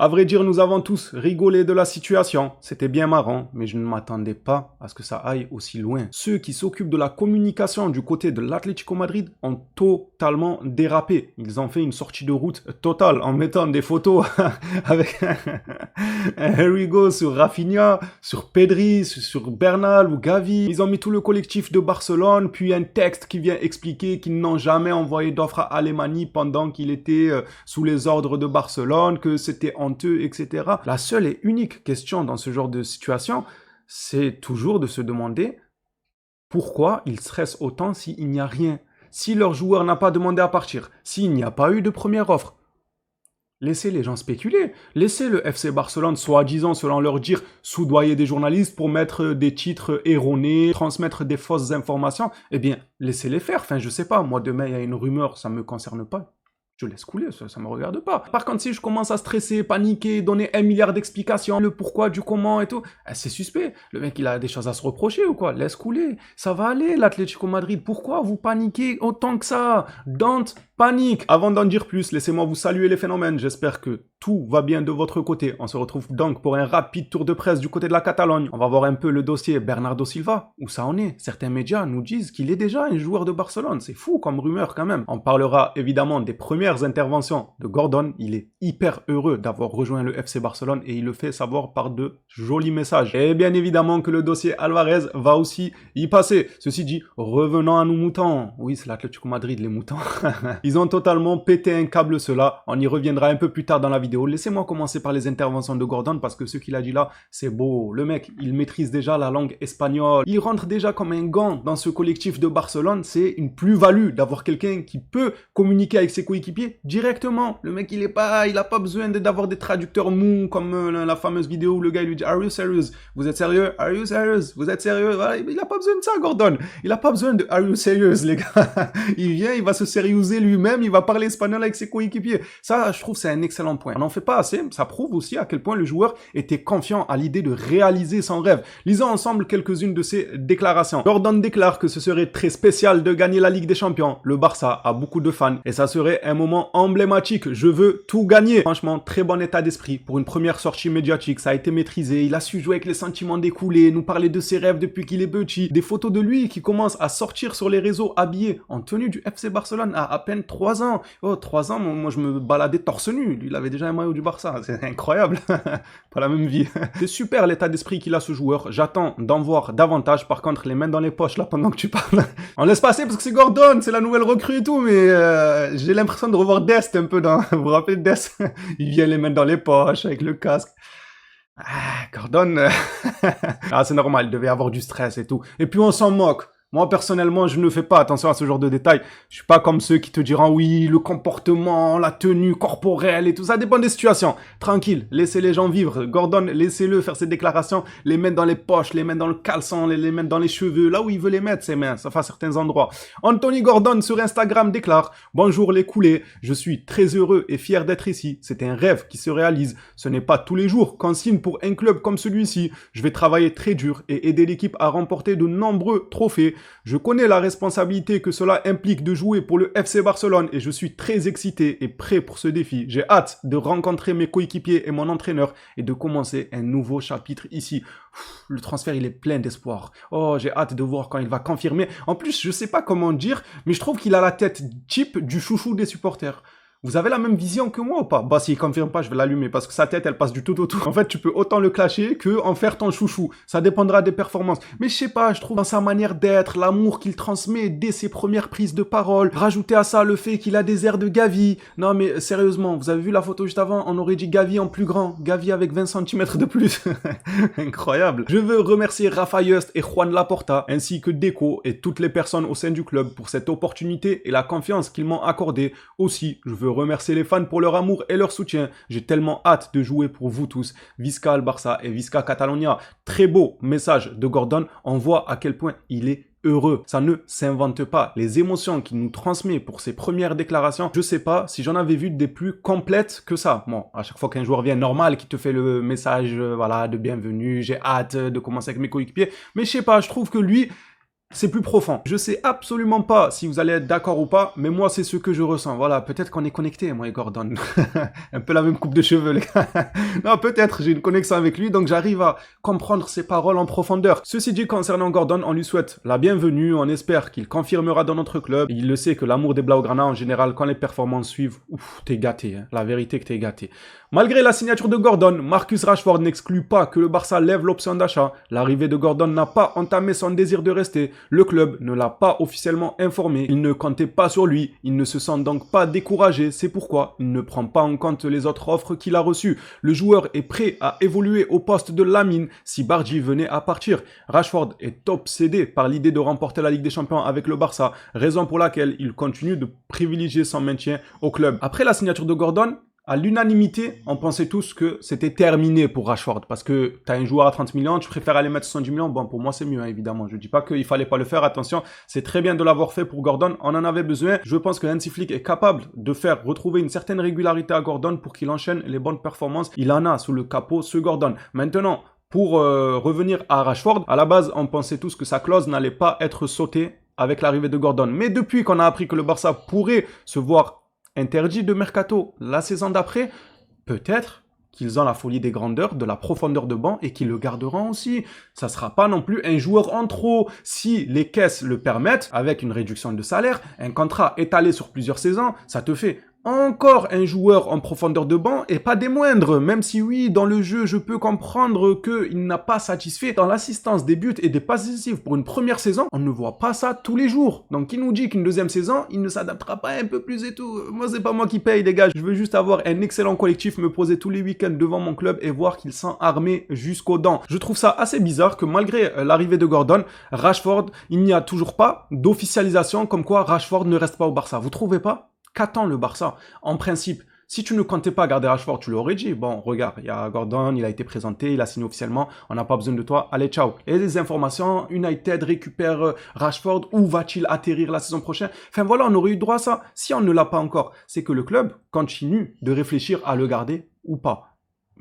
À vrai dire, nous avons tous rigolé de la situation. C'était bien marrant, mais je ne m'attendais pas à ce que ça aille aussi loin. Ceux qui s'occupent de la communication du côté de l'Atlético Madrid ont totalement dérapé. Ils ont fait une sortie de route totale en mettant des photos avec un Rigo sur Rafinha, sur Pedri, sur Bernal ou Gavi. Ils ont mis tout le collectif de Barcelone, puis un texte qui vient expliquer qu'ils n'ont jamais envoyé d'offre à Alemany pendant qu'il était sous les ordres de Barcelone, que c'était honteux, etc. La seule et unique question dans ce genre de situation, c'est toujours de se demander pourquoi ils stressent autant s'il n'y a rien. Si leur joueur n'a pas demandé à partir, s'il n'y a pas eu de première offre, laissez les gens spéculer. Laissez le FC Barcelone, soi-disant, selon leur dire, soudoyer des journalistes pour mettre des titres erronés, transmettre des fausses informations. Eh bien, laissez-les faire. Enfin, je sais pas. Moi, demain, il y a une rumeur, ça me concerne pas. Je laisse couler, ça me regarde pas. Par contre, si je commence à stresser, paniquer, donner 1 milliard d'explications, le pourquoi, du comment et tout, c'est suspect. Le mec, il a des choses à se reprocher ou quoi? Laisse couler. Ça va aller, l'Atlético Madrid. Pourquoi vous paniquez autant que ça? Don't panique. Avant d'en dire plus, laissez-moi vous saluer les phénomènes. J'espère que tout va bien de votre côté. On se retrouve donc pour un rapide tour de presse du côté de la Catalogne. On va voir un peu le dossier Bernardo Silva, où ça en est. Certains médias nous disent qu'il est déjà un joueur de Barcelone. C'est fou comme rumeur quand même. On parlera évidemment des premières interventions de Gordon. Il est hyper heureux d'avoir rejoint le FC Barcelone et il le fait savoir par de jolis messages. Et bien évidemment que le dossier Alvarez va aussi y passer. Ceci dit, revenons à nos moutons. Oui, c'est l'Atlético Madrid, les moutons. Ils ont totalement pété un câble ceux-là. On y reviendra un peu plus tard dans la vidéo. Laissez-moi commencer par les interventions de Gordon parce que ce qu'il a dit là, c'est beau. Le mec, il maîtrise déjà la langue espagnole. Il rentre déjà comme un gant dans ce collectif de Barcelone. C'est une plus-value d'avoir quelqu'un qui peut communiquer avec ses coéquipiers directement. Le mec, il a pas besoin d'avoir des traducteurs mous comme la fameuse vidéo où le gars lui dit Are you serious? Vous êtes sérieux? Are you serious? Vous êtes sérieux? Voilà, il a pas besoin de ça, Gordon. Il a pas besoin de Are you serious, les gars. Il vient, il va se sérieuser lui-même, il va parler espagnol avec ses coéquipiers. Ça, je trouve, c'est un excellent point. On n'en fait pas assez. Ça prouve aussi à quel point le joueur était confiant à l'idée de réaliser son rêve. Lisons ensemble quelques-unes de ses déclarations. Gordon déclare que ce serait très spécial de gagner la Ligue des Champions. Le Barça a beaucoup de fans et ça serait un moment emblématique. Je veux tout gagner. Franchement, très bon état d'esprit. Pour une première sortie médiatique, ça a été maîtrisé. Il a su jouer avec les sentiments découlés, nous parler de ses rêves depuis qu'il est petit. Des photos de lui qui commencent à sortir sur les réseaux habillé en tenue du FC Barcelone à peine 3 ans. Oh, 3 ans, moi je me baladais torse nu. Lui, il avait déjà un maillot du Barça. C'est incroyable. Pas la même vie. C'est super l'état d'esprit qu'il a ce joueur. J'attends d'en voir davantage. Par contre, les mains dans les poches là pendant que tu parles. On laisse passer parce que c'est Gordon, c'est la nouvelle recrue et tout, mais j'ai l'impression de revoir Dest un peu dans... Vous vous rappelez de Dest? Il vient les mains dans les poches avec le casque. Ah, Gordon... ah, c'est normal, il devait avoir du stress et tout. Et puis on s'en moque. Moi, personnellement, je ne fais pas attention à ce genre de détails. Je suis pas comme ceux qui te diront oui, le comportement, la tenue corporelle et tout ça dépend des situations. Tranquille, laissez les gens vivre. Gordon, laissez-le faire ses déclarations, les mettre dans les poches, les mettre dans le caleçon, les mettre dans les cheveux, là où il veut les mettre, ses mains, sauf à certains endroits. Anthony Gordon sur Instagram déclare « Bonjour les coulés, je suis très heureux et fier d'être ici. C'est un rêve qui se réalise. Ce n'est pas tous les jours qu'on signe pour un club comme celui-ci. Je vais travailler très dur et aider l'équipe à remporter de nombreux trophées. Je connais la responsabilité que cela implique de jouer pour le FC Barcelone et je suis très excité et prêt pour ce défi. J'ai hâte de rencontrer mes coéquipiers et mon entraîneur et de commencer un nouveau chapitre ici. Le transfert, il est plein d'espoir. Oh, j'ai hâte de voir quand il va confirmer. En plus, je sais pas comment dire, mais je trouve qu'il a la tête type du chouchou des supporters. Vous avez la même vision que moi ou pas? Bah, s'il confirme pas, je vais l'allumer parce que sa tête, elle passe du tout au tout. En fait, tu peux autant le clasher que en faire ton chouchou. Ça dépendra des performances. Mais je sais pas, je trouve dans sa manière d'être, l'amour qu'il transmet dès ses premières prises de parole. Rajouter à ça le fait qu'il a des airs de Gavi. Non, mais sérieusement, vous avez vu la photo juste avant? On aurait dit Gavi en plus grand. Gavi avec 20 cm de plus. Incroyable. Je veux remercier Rafa Just et Juan Laporta, ainsi que Deco et toutes les personnes au sein du club pour cette opportunité et la confiance qu'ils m'ont accordée. Aussi, je veux remercier les fans pour leur amour et leur soutien. J'ai tellement hâte de jouer pour vous tous. Visca al Barça et Visca Catalonia. Très beau message de Gordon. On voit à quel point il est heureux. Ça ne s'invente pas. Les émotions qu'il nous transmet pour ses premières déclarations, je sais pas si j'en avais vu des plus complètes que ça. Bon, à chaque fois qu'un joueur vient normal, qui te fait le message, voilà, de bienvenue, j'ai hâte de commencer avec mes coéquipiers. Mais je sais pas, je trouve que lui, C'est plus profond. Je sais absolument pas si vous allez être d'accord ou pas, mais moi, c'est ce que je ressens. Voilà, peut-être qu'on est connecté, moi et Gordon. Un peu la même coupe de cheveux, les gars. Non, peut-être, j'ai une connexion avec lui, donc j'arrive à comprendre ses paroles en profondeur. Ceci dit, concernant Gordon, on lui souhaite la bienvenue, on espère qu'il confirmera dans notre club. Il le sait que l'amour des Blaugrana, en général, quand les performances suivent, ouf, t'es gâté, hein. La vérité que t'es gâté. Malgré la signature de Gordon, Marcus Rashford n'exclut pas que le Barça lève l'option d'achat. L'arrivée de Gordon n'a pas entamé son désir de rester. Le club ne l'a pas officiellement informé. Il ne comptait pas sur lui. Il ne se sent donc pas découragé. C'est pourquoi il ne prend pas en compte les autres offres qu'il a reçues. Le joueur est prêt à évoluer au poste de Lamine si Bardi venait à partir. Rashford est obsédé par l'idée de remporter la Ligue des Champions avec le Barça, raison pour laquelle il continue de privilégier son maintien au club. Après la signature de Gordon, à l'unanimité, on pensait tous que c'était terminé pour Rashford. Parce que tu as un joueur à 30 millions, tu préfères aller mettre 70 millions. Bon, pour moi, c'est mieux, hein, évidemment. Je dis pas qu'il fallait pas le faire. Attention, c'est très bien de l'avoir fait pour Gordon. On en avait besoin. Je pense que Hansi Flick est capable de faire retrouver une certaine régularité à Gordon pour qu'il enchaîne les bonnes performances. Il en a sous le capot, ce Gordon. Maintenant, pour revenir à Rashford, à la base, on pensait tous que sa clause n'allait pas être sautée avec l'arrivée de Gordon. Mais depuis qu'on a appris que le Barça pourrait se voir interdit de mercato la saison d'après, peut-être qu'ils ont la folie des grandeurs, de la profondeur de banc et qu'ils le garderont aussi. Ça sera pas non plus un joueur en trop. Si les caisses le permettent, avec une réduction de salaire, un contrat étalé sur plusieurs saisons, ça te fait encore un joueur en profondeur de banc et pas des moindres, même si oui, dans le jeu, je peux comprendre qu'il n'a pas satisfait dans l'assistance des buts et des passes décisives pour une première saison, on ne voit pas ça tous les jours. Donc, qui nous dit qu'une deuxième saison, il ne s'adaptera pas un peu plus et tout? Moi, c'est pas moi qui paye, les gars. Je veux juste avoir un excellent collectif, me poser tous les week-ends devant mon club et voir qu'ils sont armés jusqu'aux dents. Je trouve ça assez bizarre que malgré l'arrivée de Gordon, Rashford, il n'y a toujours pas d'officialisation comme quoi Rashford ne reste pas au Barça. Vous trouvez pas? Qu'attend le Barça? En principe, si tu ne comptais pas garder Rashford, tu l'aurais dit. Bon, regarde, il y a Gordon, il a été présenté, il a signé officiellement, on n'a pas besoin de toi, allez, ciao. Et les informations, United récupère Rashford, où va-t-il atterrir la saison prochaine? Enfin voilà, on aurait eu droit à ça. Si on ne l'a pas encore, c'est que le club continue de réfléchir à le garder ou pas.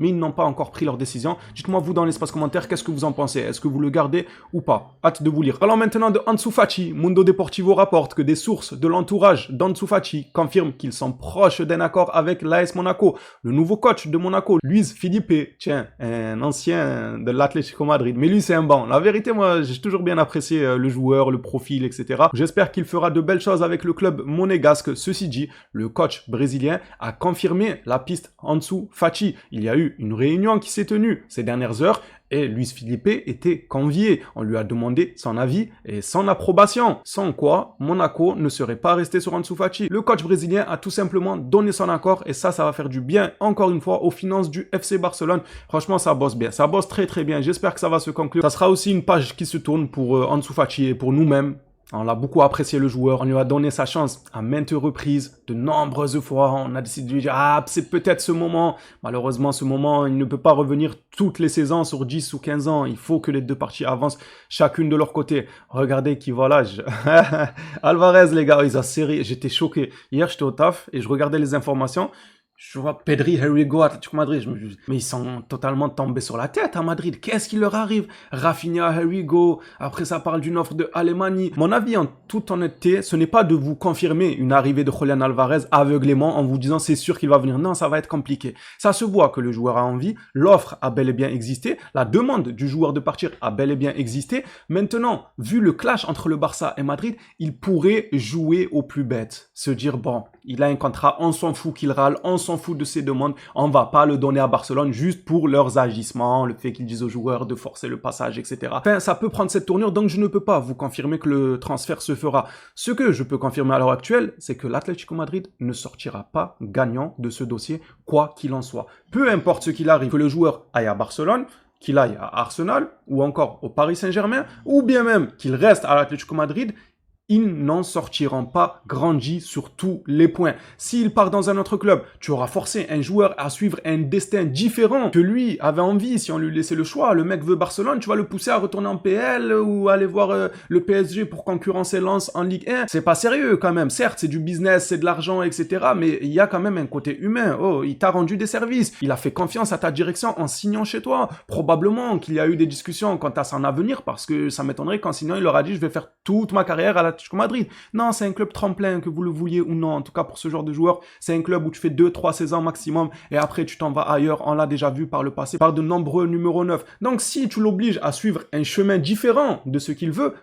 Mais ils n'ont pas encore pris leur décision. Dites-moi vous dans l'espace commentaire, qu'est-ce que vous en pensez? Est-ce que vous le gardez ou pas? Hâte de vous lire. Alors maintenant de Ansu Fati, Mundo Deportivo rapporte que des sources de l'entourage d'Ansu Fati confirment qu'ils sont proches d'un accord avec l'AS Monaco. Le nouveau coach de Monaco, Luis Filipe, tiens, un ancien de l'Atlético Madrid. Mais lui c'est un banc. La vérité, moi j'ai toujours bien apprécié le joueur, le profil, etc. J'espère qu'il fera de belles choses avec le club monégasque. Ceci dit, le coach brésilien a confirmé la piste Ansu Fati. Il y a eu une réunion qui s'est tenue ces dernières heures et Luis Filipe était convié. On lui a demandé son avis et son approbation. Sans quoi, Monaco ne serait pas resté sur Ansu Fati. Le coach brésilien a tout simplement donné son accord et ça va faire du bien, encore une fois, aux finances du FC Barcelone. Franchement, ça bosse bien. Ça bosse très très bien. J'espère que ça va se conclure. Ça sera aussi une page qui se tourne pour Ansu Fati et pour nous-mêmes. On l'a beaucoup apprécié le joueur, on lui a donné sa chance à maintes reprises, de nombreuses fois, on a décidé de lui dire « Ah, c'est peut-être ce moment ». Malheureusement, ce moment, il ne peut pas revenir toutes les saisons sur 10 ou 15 ans. Il faut que les deux parties avancent chacune de leur côté. Regardez qui voilà. Alvarez, les gars, ils ont serré. J'étais choqué. Hier, j'étais au taf et je regardais les informations. Je vois Pedri, here we go, Atlético Madrid. Mais ils sont totalement tombés sur la tête à Madrid. Qu'est-ce qui leur arrive? Rafinha, here we go. Après, ça parle d'une offre de Alemani. Mon avis, en toute honnêteté, ce n'est pas de vous confirmer une arrivée de Julián Alvarez aveuglément en vous disant c'est sûr qu'il va venir. Non, ça va être compliqué. Ça se voit que le joueur a envie. L'offre a bel et bien existé. La demande du joueur de partir a bel et bien existé. Maintenant, vu le clash entre le Barça et Madrid, il pourrait jouer au plus bête. Se dire, bon, il a un contrat, on s'en fout qu'il râle, on s'en fout de ses demandes, on va pas le donner à Barcelone juste pour leurs agissements, le fait qu'ils disent aux joueurs de forcer le passage, etc. Enfin, ça peut prendre cette tournure, donc je ne peux pas vous confirmer que le transfert se fera. Ce que je peux confirmer à l'heure actuelle, c'est que l'Atlético Madrid ne sortira pas gagnant de ce dossier, quoi qu'il en soit. Peu importe ce qu'il arrive, que le joueur aille à Barcelone, qu'il aille à Arsenal, ou encore au Paris Saint-Germain, ou bien même qu'il reste à l'Atlético Madrid, ils n'en sortiront pas grandis sur tous les points. S'il part dans un autre club, tu auras forcé un joueur à suivre un destin différent que lui avait envie. Si on lui laissait le choix, le mec veut Barcelone, tu vas le pousser à retourner en PL ou aller voir le PSG pour concurrencer Lens en Ligue 1. C'est pas sérieux quand même. Certes, c'est du business, c'est de l'argent, etc. Mais il y a quand même un côté humain. Oh, il t'a rendu des services. Il a fait confiance à ta direction en signant chez toi. Probablement qu'il y a eu des discussions quant à son avenir parce que ça m'étonnerait qu'en signant, il leur a dit je vais faire toute ma carrière à l'Atlético Madrid. Non, c'est un club tremplin, que vous le vouliez ou non. En tout cas, pour ce genre de joueur, c'est un club où tu fais 2-3 saisons maximum et après tu t'en vas ailleurs. On l'a déjà vu par le passé par de nombreux numéros 9. Donc si tu l'obliges à suivre un chemin différent de ce qu'il veut,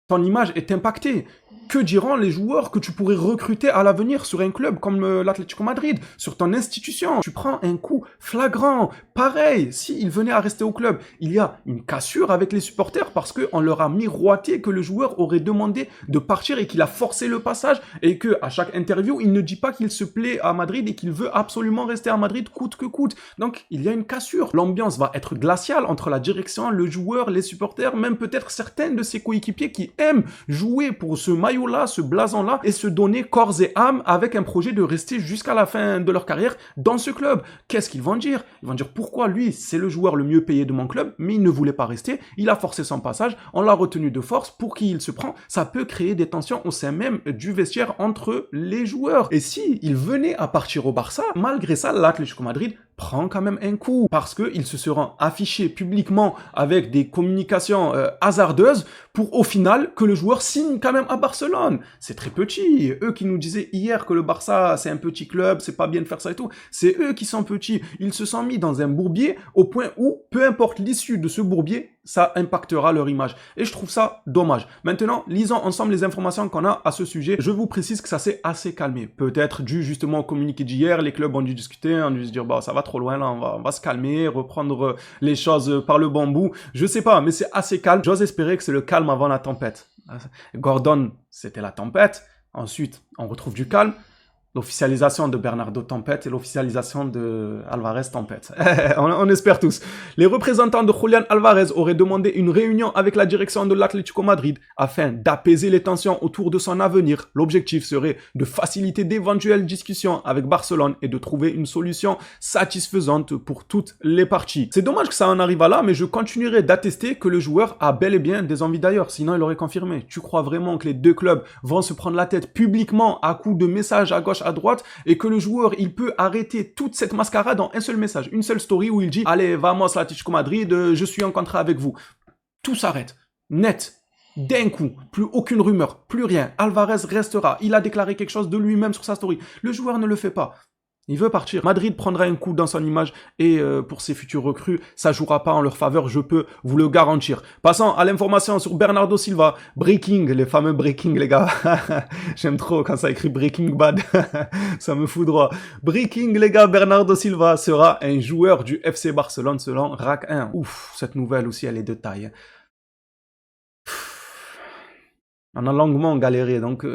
ton image est impactée. Que diront les joueurs que tu pourrais recruter à l'avenir sur un club comme l'Atlético Madrid, sur ton institution? Tu prends un coup flagrant. Pareil, s'il venait à rester au club, il y a une cassure avec les supporters parce qu'on leur a miroité que le joueur aurait demandé de partir et qu'il a forcé le passage et que à chaque interview, il ne dit pas qu'il se plaît à Madrid et qu'il veut absolument rester à Madrid coûte que coûte. Donc, il y a une cassure. L'ambiance va être glaciale entre la direction, le joueur, les supporters, même peut-être certains de ses coéquipiers qui aiment jouer pour ce maillot-là, ce blason-là, et se donner corps et âme avec un projet de rester jusqu'à la fin de leur carrière dans ce club. Qu'est-ce qu'ils vont dire? Ils vont dire pourquoi lui, c'est le joueur le mieux payé de mon club, mais il ne voulait pas rester, il a forcé son passage, on l'a retenu de force, pour qui il se prend? Ça peut créer des tensions au sein même du vestiaire entre les joueurs. Et si il venait à partir au Barça, malgré ça, l'Atlético Madrid prend quand même un coup parce qu'ils se seront affichés publiquement avec des communications hasardeuses pour au final que le joueur signe quand même à Barcelone. C'est très petit. Eux qui nous disaient hier que le Barça c'est un petit club, c'est pas bien de faire ça et tout, c'est eux qui sont petits. Ils se sont mis dans un bourbier au point où peu importe l'issue de ce bourbier, ça impactera leur image. Et je trouve ça dommage. Maintenant, lisons ensemble les informations qu'on a à ce sujet. Je vous précise que ça s'est assez calmé. Peut-être dû justement au communiqué d'hier, les clubs ont dû discuter, ont dû se dire, bah, ça va trop loin là, on va se calmer, reprendre les choses par le bon bout. Je sais pas, mais c'est assez calme. J'ose espérer que c'est le calme avant la tempête. Gordon, c'était la tempête. Ensuite, on retrouve du calme. L'officialisation de Bernardo Tempête et l'officialisation de Alvarez Tempête. On espère tous. Les représentants de Julián Alvarez auraient demandé une réunion avec la direction de l'Atlético Madrid afin d'apaiser les tensions autour de son avenir. L'objectif serait de faciliter d'éventuelles discussions avec Barcelone et de trouver une solution satisfaisante pour toutes les parties. C'est dommage que ça en arrive à là, mais je continuerai d'attester que le joueur a bel et bien des envies d'ailleurs, sinon il aurait confirmé. Tu crois vraiment que les deux clubs vont se prendre la tête publiquement à coups de messages à gauche à droite et que le joueur il peut arrêter toute cette mascarade en un seul message, une seule story où il dit allez vamos l'Atlético Madrid, je suis en contrat avec vous. Tout s'arrête, net, d'un coup, plus aucune rumeur, plus rien. Alvarez restera, il a déclaré quelque chose de lui-même sur sa story. Le joueur ne le fait pas. Il veut partir. Madrid prendra un coup dans son image et pour ses futurs recrues, ça jouera pas en leur faveur, je peux vous le garantir. Passons à l'information sur Bernardo Silva. Breaking, les fameux breaking les gars. J'aime trop quand ça écrit Breaking Bad. Ça me fout droit. Breaking les gars, Bernardo Silva sera un joueur du FC Barcelone selon RAC 1. Ouf, cette nouvelle aussi elle est de taille. On a longuement galéré donc...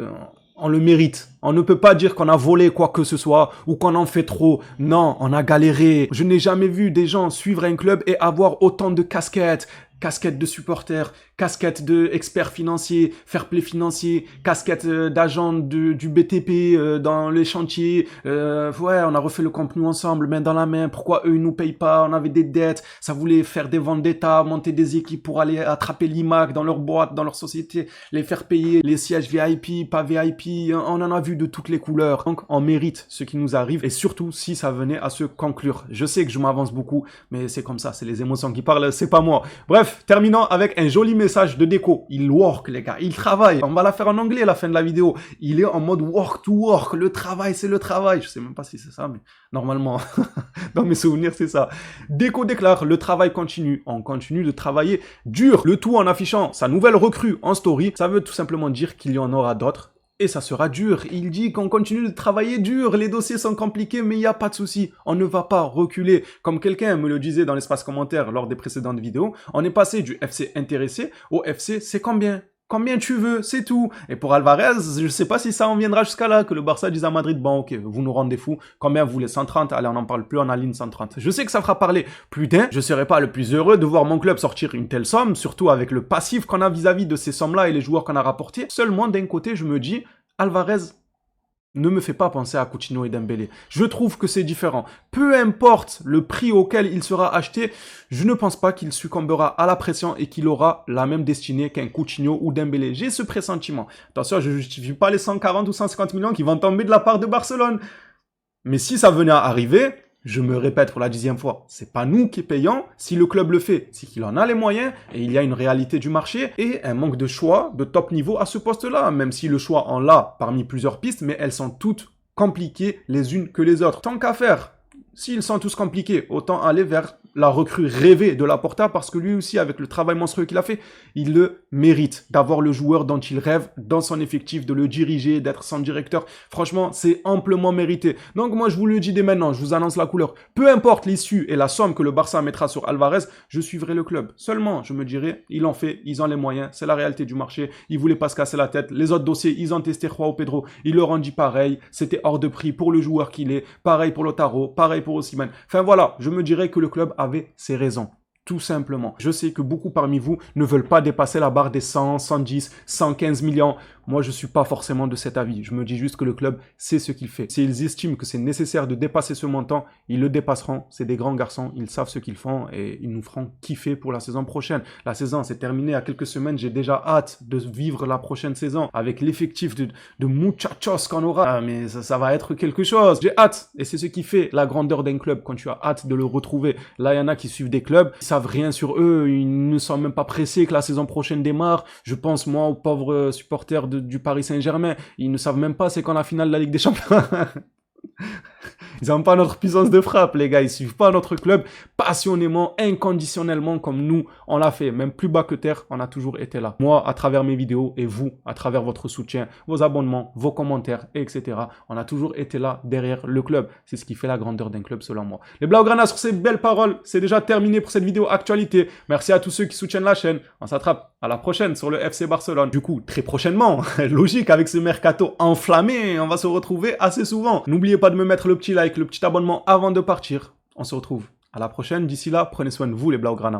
on le mérite. On ne peut pas dire qu'on a volé quoi que ce soit ou qu'on en fait trop. Non, on a galéré. Je n'ai jamais vu des gens suivre un club et avoir autant de casquettes. Casquette de supporter, casquette d'expert financier, fair play financier, casquette d'agent du BTP dans les chantiers. Ouais, on a refait le Camp Nou ensemble, main dans la main. Pourquoi eux, ils nous payent pas? On avait des dettes. Ça voulait faire des vendettas, monter des équipes pour aller attraper l'IMAC dans leur boîte, dans leur société, les faire payer les sièges VIP, pas VIP. On en a vu de toutes les couleurs. Donc, on mérite ce qui nous arrive et surtout si ça venait à se conclure. Je sais que je m'avance beaucoup, mais c'est comme ça, c'est les émotions qui parlent, c'est pas moi. Bref, terminons avec un joli message de déco. Il work, les gars. Il travaille. On va la faire en anglais à la fin de la vidéo. Il est en mode work to work. Le travail, c'est le travail. Je sais même pas si c'est ça, mais normalement, dans mes souvenirs, c'est ça. Déco déclare, le travail continue. On continue de travailler dur. Le tout en affichant sa nouvelle recrue en story. Ça veut tout simplement dire qu'il y en aura d'autres. Et ça sera dur. Il dit qu'on continue de travailler dur. Les dossiers sont compliqués, mais il n'y a pas de souci. On ne va pas reculer. Comme quelqu'un me le disait dans l'espace commentaire lors des précédentes vidéos, on est passé du FC intéressé au FC c'est combien? Combien tu veux, c'est tout. Et pour Alvarez, je sais pas si ça en viendra jusqu'à là, que le Barça dise à Madrid, bon ok, vous nous rendez fous, combien vous voulez, 130, allez on n'en parle plus, on aligne 130. Je sais que ça fera parler plus d'un, je serais pas le plus heureux de voir mon club sortir une telle somme, surtout avec le passif qu'on a vis-à-vis de ces sommes-là et les joueurs qu'on a rapportés. Seulement d'un côté, je me dis, Alvarez ne me fait pas penser à Coutinho et Dembélé. Je trouve que c'est différent. Peu importe le prix auquel il sera acheté, je ne pense pas qu'il succombera à la pression et qu'il aura la même destinée qu'un Coutinho ou Dembélé. J'ai ce pressentiment. Attention, je ne justifie pas les 140 ou 150 millions qui vont tomber de la part de Barcelone. Mais si ça venait à arriver, je me répète pour la 10e fois, c'est pas nous qui payons. Si le club le fait, c'est qu'il en a les moyens et il y a une réalité du marché et un manque de choix de top niveau à ce poste-là, même si le choix en l'a parmi plusieurs pistes, mais elles sont toutes compliquées les unes que les autres. Tant qu'à faire, s'ils sont tous compliqués, autant aller vers la recrue rêvée de Laporta parce que lui aussi, avec le travail monstrueux qu'il a fait, il le mérite d'avoir le joueur dont il rêve dans son effectif, de le diriger, d'être son directeur. Franchement, c'est amplement mérité. Donc moi, je vous le dis dès maintenant, je vous annonce la couleur. Peu importe l'issue et la somme que le Barça mettra sur Alvarez, je suivrai le club. Seulement, je me dirai, ils l'ont fait, ils ont les moyens, c'est la réalité du marché, ils voulaient pas se casser la tête. Les autres dossiers, ils ont testé Joao Pedro, ils leur ont dit pareil, c'était hors de prix pour le joueur qu'il est, pareil pour Lautaro, pareil pour Osimhen. Enfin voilà, je me dirais que le club avait ses raisons. Tout simplement. Je sais que beaucoup parmi vous ne veulent pas dépasser la barre des 100, 110, 115 millions. Moi, je suis pas forcément de cet avis. Je me dis juste que le club sait ce qu'il fait. S'ils estiment que c'est nécessaire de dépasser ce montant, ils le dépasseront. C'est des grands garçons, ils savent ce qu'ils font et ils nous feront kiffer pour la saison prochaine. La saison, c'est terminé à quelques semaines. J'ai déjà hâte de vivre la prochaine saison avec l'effectif de muchachos qu'on aura. Ah, mais ça va être quelque chose. J'ai hâte. Et c'est ce qui fait la grandeur d'un club quand tu as hâte de le retrouver. Là, il y en a qui suivent des clubs, ils savent rien sur eux, ils ne sont même pas pressés que la saison prochaine démarre. Je pense, moi, aux pauvres supporters du Paris Saint-Germain. Ils ne savent même pas c'est quand la finale de la Ligue des Champions. Ils n'ont pas notre puissance de frappe, les gars. Ils suivent pas notre club passionnément, inconditionnellement, comme nous, on l'a fait. Même plus bas que terre, on a toujours été là. Moi, à travers mes vidéos, et vous, à travers votre soutien, vos abonnements, vos commentaires, etc. On a toujours été là, derrière le club. C'est ce qui fait la grandeur d'un club, selon moi. Les Blaugrana, sur ces belles paroles, c'est déjà terminé pour cette vidéo actualité. Merci à tous ceux qui soutiennent la chaîne. On s'attrape à la prochaine sur le FC Barcelone. Du coup, très prochainement, logique, avec ce mercato enflammé, on va se retrouver assez souvent. N'oubliez pas de me mettre le petit like, le petit abonnement avant de partir. On se retrouve à la prochaine. D'ici là, prenez soin de vous les Blaugrana.